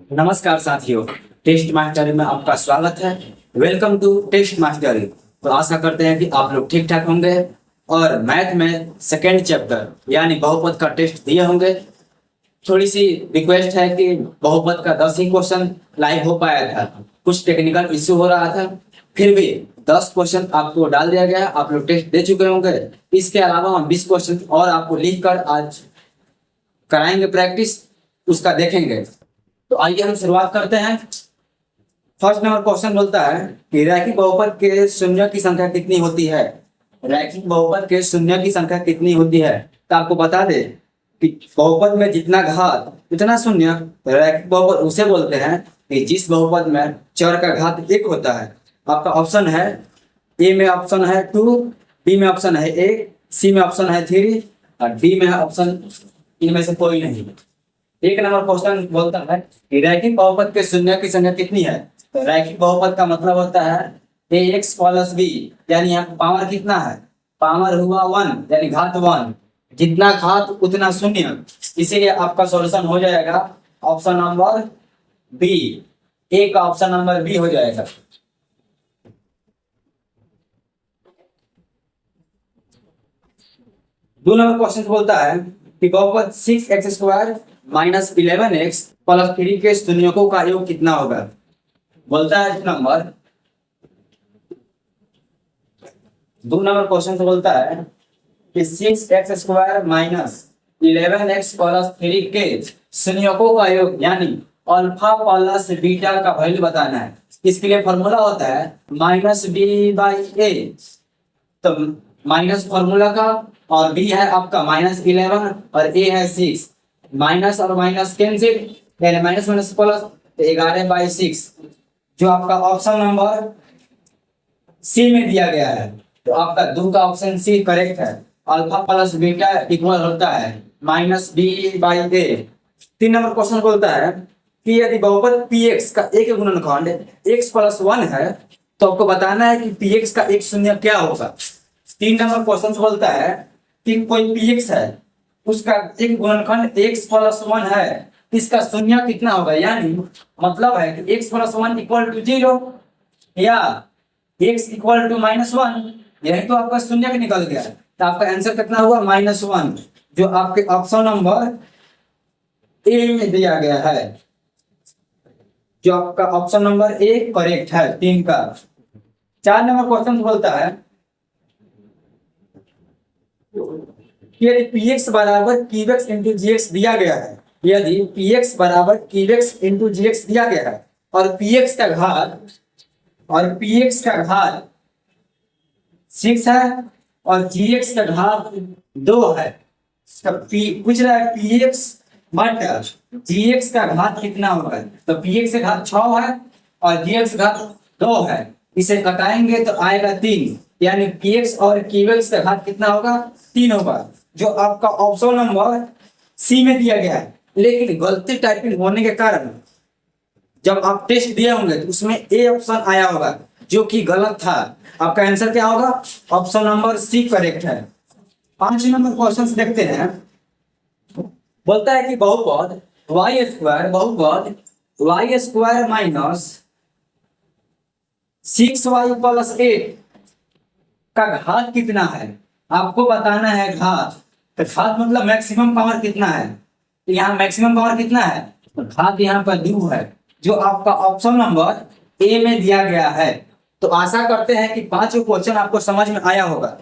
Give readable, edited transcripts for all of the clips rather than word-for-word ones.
नमस्कार साथियों, test mastery में आपका स्वागत है। Welcome to test mastery. तो आशा करते हैं कि आप लोग ठीक ठाक होंगे और मैथ में सेकेंड चैप्टर यानी बहुपद का टेस्ट दिए होंगे। थोड़ी सी रिक्वेस्ट है कि बहुपद का 10 ही क्वेश्चन लाइव हो पाया था, कुछ टेक्निकल इश्यू हो रहा था, फिर भी 10 क्वेश्चन आपको डाल दिया गया। आप लोग टेस्ट दे चुके होंगे। इसके अलावा हम 20 क्वेश्चन और आपको लिख कर आज कराएंगे प्रैक्टिस, उसका देखेंगे। तो आइए हम शुरुआत करते हैं। फर्स्ट नंबर क्वेश्चन बोलता है कि रैखिक बहुपद के शून्य की संख्या कितनी होती है। रैखिक बहुपद के शून्य की संख्या कितनी होती है, तो आपको बता दे कि बहुपद में जितना घात उतना शून्य। रैखिक बहुपद उसे बोलते हैं कि जिस बहुपद में चर का घात 1 होता है। आपका ऑप्शन है ए में ऑप्शन है 2, बी में ऑप्शन है 1, सी में ऑप्शन है 3 और डी में ऑप्शन इनमें से कोई नहीं। एक नंबर क्वेश्चन बोलता है कि रैखिक बहुपद के शून्य की संख्या कितनी है। तो रैखिक बहुपद का मतलब होता है ax प्लस बी, यानी यहाँ पावर कितना है, पावर हुआ 1 यानी घात 1, जितना घात उतना शून्य। इसीलिए आपका सॉल्यूशन हो जाएगा ऑप्शन नंबर बी, ए का ऑप्शन नंबर बी हो जाएगा। दो नंबर क्वेश्चन बोलता है कि बहुपद 6x² माइनस 11x प्लस 3 के शून्यकों का योग कितना होगा। बोलता है नंबर 2 नंबर क्वेश्चन बोलता है कि 6x² माइनस 11x प्लस 3 के शून्यकों का योग यानी अल्फा प्लस बीटा का वैल्यू बताना है। इसके लिए फॉर्मूला होता है माइनस बी बाई ए। तो माइनस फॉर्मूला का और बी है आपका -11 और ए है 6, माइनस और माइनस कैंसिल यानी माइनस माइनस प्लस, तो 11/6 जो आपका ऑप्शन नंबर सी में दिया गया है। तो आपका 2 का ऑप्शन सी करेक्ट है। अल्फा प्लस बीटा इक्वल होता है -b/a। 3 नंबर क्वेश्चन बोलता है कि यदि बहुपद px का एक गुणनखंड x + 1 है तो आपको बताना है कि px का एक शून्य क्या होगा। 3 नंबर क्वेश्चन बोलता है कि कोई px है, उसका एक गुणनखंड x + 1 है, इसका शून्य कितना होगा। यानी मतलब है कि x + 1 = 0 या x = -1, यही तो आपका शून्य निकल गया। तो आपका आंसर कितना हुआ -1, जो आपके ऑप्शन नंबर ए में दिया गया है। जो आपका ऑप्शन नंबर ए करेक्ट है 3 का। 4 नंबर क्वेश्चन बोलता है यदि px बराबर qx इंटू gx दिया गया है, यदि px बराबर qx इंटू gx दिया गया है और px का घात 6 है और gx का घात 2 है, तब पूछ रहा है px बटा gx का घात कितना होगा। तो px का घात 6 है और gx का घात 2 है, इसे घटाएंगे तो आएगा 3, यानी px और qx का घात कितना होगा 3 होगा, जो आपका ऑप्शन नंबर सी में दिया गया है। लेकिन गलती टाइपिंग होने के कारण जब आप टेस्ट दिए होंगे तो उसमें ए ऑप्शन आया होगा जो कि गलत था। आपका आंसर क्या होगा, ऑप्शन नंबर सी करेक्ट है। 5 नंबर क्वेश्चन देखते हैं। बोलता है कि बहुपद y² माइनस 6y + 8 का घात कितना है। आपको बताना है घात। तो घात मतलब मैक्सिमम पावर कितना है, तो यहाँ मैक्सिमम पावर कितना है, तो घात यहाँ पर 2 है, जो आपका ऑप्शन नंबर ए में दिया गया है। तो आशा करते हैं कि 5 क्वेश्चन आपको समझ में आया होगा।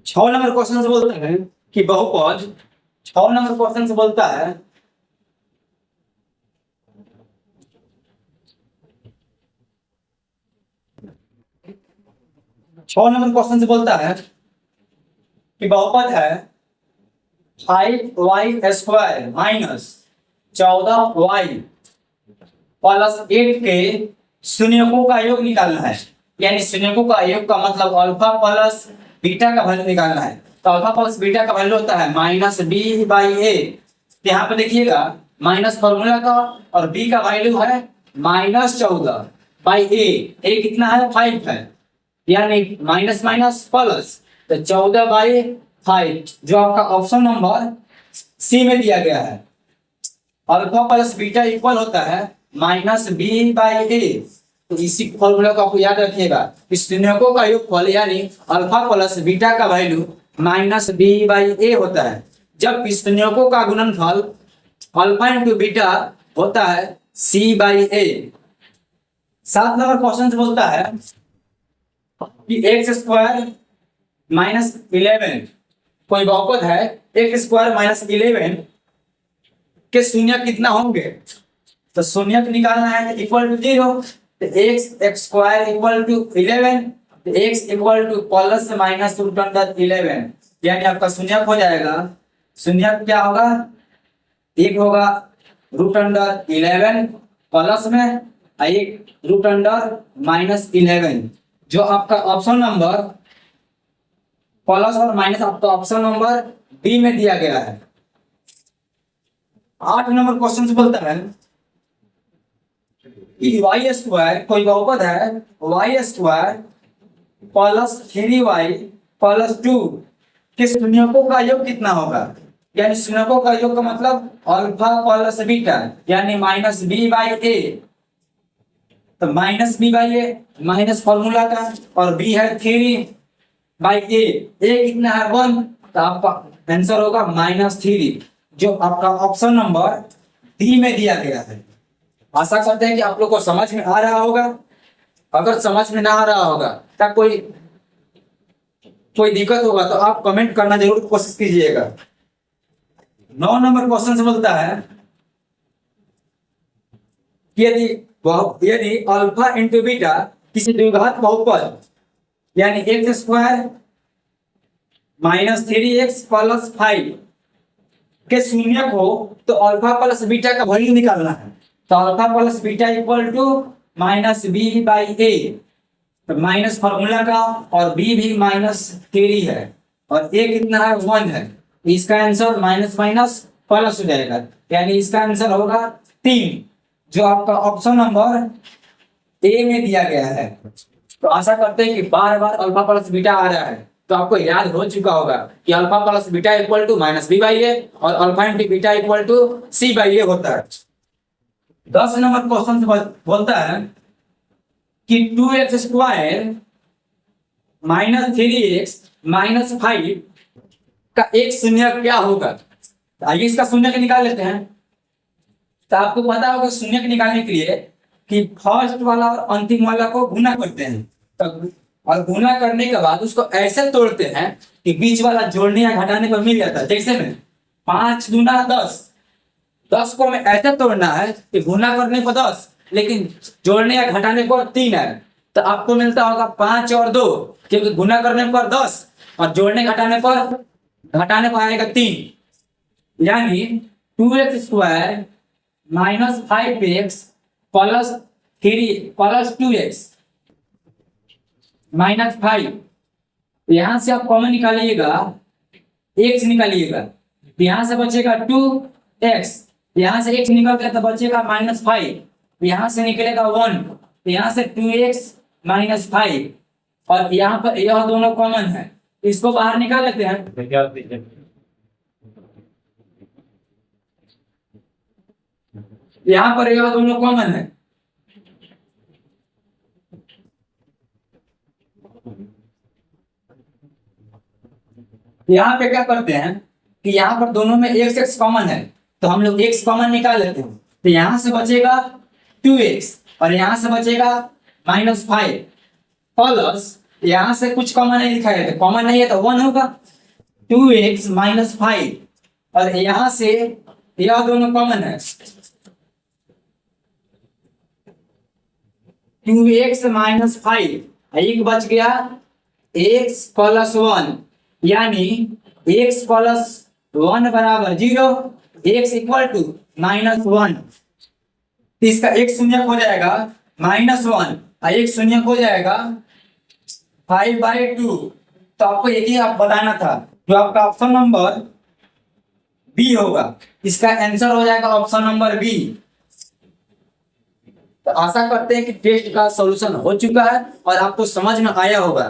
छह नंबर क्वेश्चन से बोलते हैं कि बहुपद 6 नंबर क्वेश्चन से बोलता है 6 नंबर क्वेश्चन से बोलता है कि बहुपद है 5y² माइनस 14y प्लस 8 के शून्यकों का योग निकालना है। यानी शून्यकों का योग का मतलब अल्फा प्लस बीटा का वैल्यू निकालना है। तो अल्फा प्लस बीटा का वैल्यू होता है -b/a। यहाँ पे देखिएगा माइनस फॉर्मूला का और b का वैल्यू है -14/a। a कितना है 5 है, यानी माइनस माइनस प्लस, तो 14/5 जो आपका ऑप्शन नंबर सी में दिया गया है। अल्फा प्लस बीटा इक्वल होता है -b/a। तो इसी फॉर्मूला को आपको याद रखिएगा। इस शून्यकों का योगफल यानी अल्फा प्लस बीटा का वैल्यू -b/a होता है, जब इस शून्यकों का गुणनफल अल्फा इंटू बीटा होता है c/a। 7 नंबर क्वेश्चन बोलता है कि x² - 11 कोई बहुपद है x² - 11 के शून्य कितना होंगे। तो शून्य निकालना है इक्वल टू 0। तो x² इक्वल टू 11, तो x equal two plus minus √11, यानी आपका शून्य हो जाएगा। शून्य क्या होगा, एक होगा √11 प्लस में, एक √-11, जो आपका ऑप्शन नंबर प्लस और माइनस आपका ऑप्शन नंबर बी में दिया गया है। 8 नंबर क्वेश्चन बोलता है कि y² कोई बहुपद है y² प्लस 3y प्लस 2 के शून्यकों का योग कितना होगा। यानी शून्यकों का योग का मतलब अल्फा प्लस बीटा, यानी -b/a। तो -b/a माइनस फॉर्मूला का और b है 3/a, a कितना है 1, तो आपका आंसर होगा -3, जो आपका ऑप्शन नंबर डी में दिया गया है। आशा करते हैं कि आप लोग को समझ में आ रहा होगा। अगर समझ में ना आ रहा होगा तब कोई दिक्कत होगा तो आप कमेंट करना जरूर कोशिश कीजिएगा। 9 नंबर क्वेश्चन से बोलता है कि यदि अल्फा इंटू बीटा किसी द्विघात बहुपद यानी x² - 3x प्लस 5 के शून्यक हो तो अल्फा प्लस बीटा का वैल्यू निकालना है। तो alpha plus beta equal to -b/a। तो माइनस फॉर्मूला का और b भी -3 है और a कितना है 1 है। इसका आंसर माइनस माइनस प्लस हो जाएगा, यानी इसका आंसर होगा 3, जो आपका ऑप्शन नंबर ए में दिया गया है। तो आशा करते हैं कि बार बार अल्फा प्लस बीटा आ रहा है तो आपको याद हो चुका होगा कि alpha plus beta equal to -b/a और alpha into beta equal to c/a होता है। 10 नंबर क्वेश्चन बोलता है कि 2x² - 3x - 5 का एक शून्य क्या होगा। आइए इसका शून्य निकाल लेते हैं। तो आपको पता होगा शून्य निकालने के लिए कि फर्स्ट वाला और अंतिम वाला को गुना करते हैं, तो और गुना करने के बाद उसको ऐसे तोड़ते हैं कि बीच वाला जोड़ने या घटाने पर मिल जाता है। जैसे में 5 दूना 10, 10 को हमें ऐसे तोड़ना है कि गुना करने पर 10 लेकिन जोड़ने या घटाने पर 3 है, तो आपको मिलता होगा 5 और 2, क्योंकि गुना करने पर 10 और जोड़ने घटाने पर आएगा 3, यानी 2x² - 5x plus 3 plus 2x -5। यहां से आप कॉमन निकालिएगा, x निकालिएगा, यहां से बचेगा 2x, यहां से x निकल गया तो बचेगा -5, यहां से निकलेगा 1, यहां से 2x - 5 और यहां पर यह दोनों कॉमन है, इसको बाहर निकाल लेते हैं। यहां पर यह दोनों कॉमन है, यहाँ पे क्या करते हैं कि यहाँ पर दोनों में x कॉमन है तो हम लोग x कॉमन निकाल लेते हैं। तो यहाँ से बचेगा 2x और यहाँ से बचेगा -5 प्लस यहाँ से कुछ कॉमन नहीं दिखाया है, कॉमन नहीं है तो 1 होगा, 2x - 5 और यहाँ से यह दोनों कॉमन है, 2x - 5 एक बच गया एक्स प्लस वन, यानी एक्स प्लस वन बराबर 0, एक्स इक्वल टू -1। इसका एक शून्य हो जाएगा -1 और एक शून्य हो जाएगा 5/2। तो आपको यही आप बताना था, जो आपका ऑप्शन नंबर बी होगा, इसका आंसर हो जाएगा ऑप्शन नंबर बी। तो आशा करते हैं कि टेस्ट का सॉल्यूशन हो चुका है और आपको समझ में आया होगा।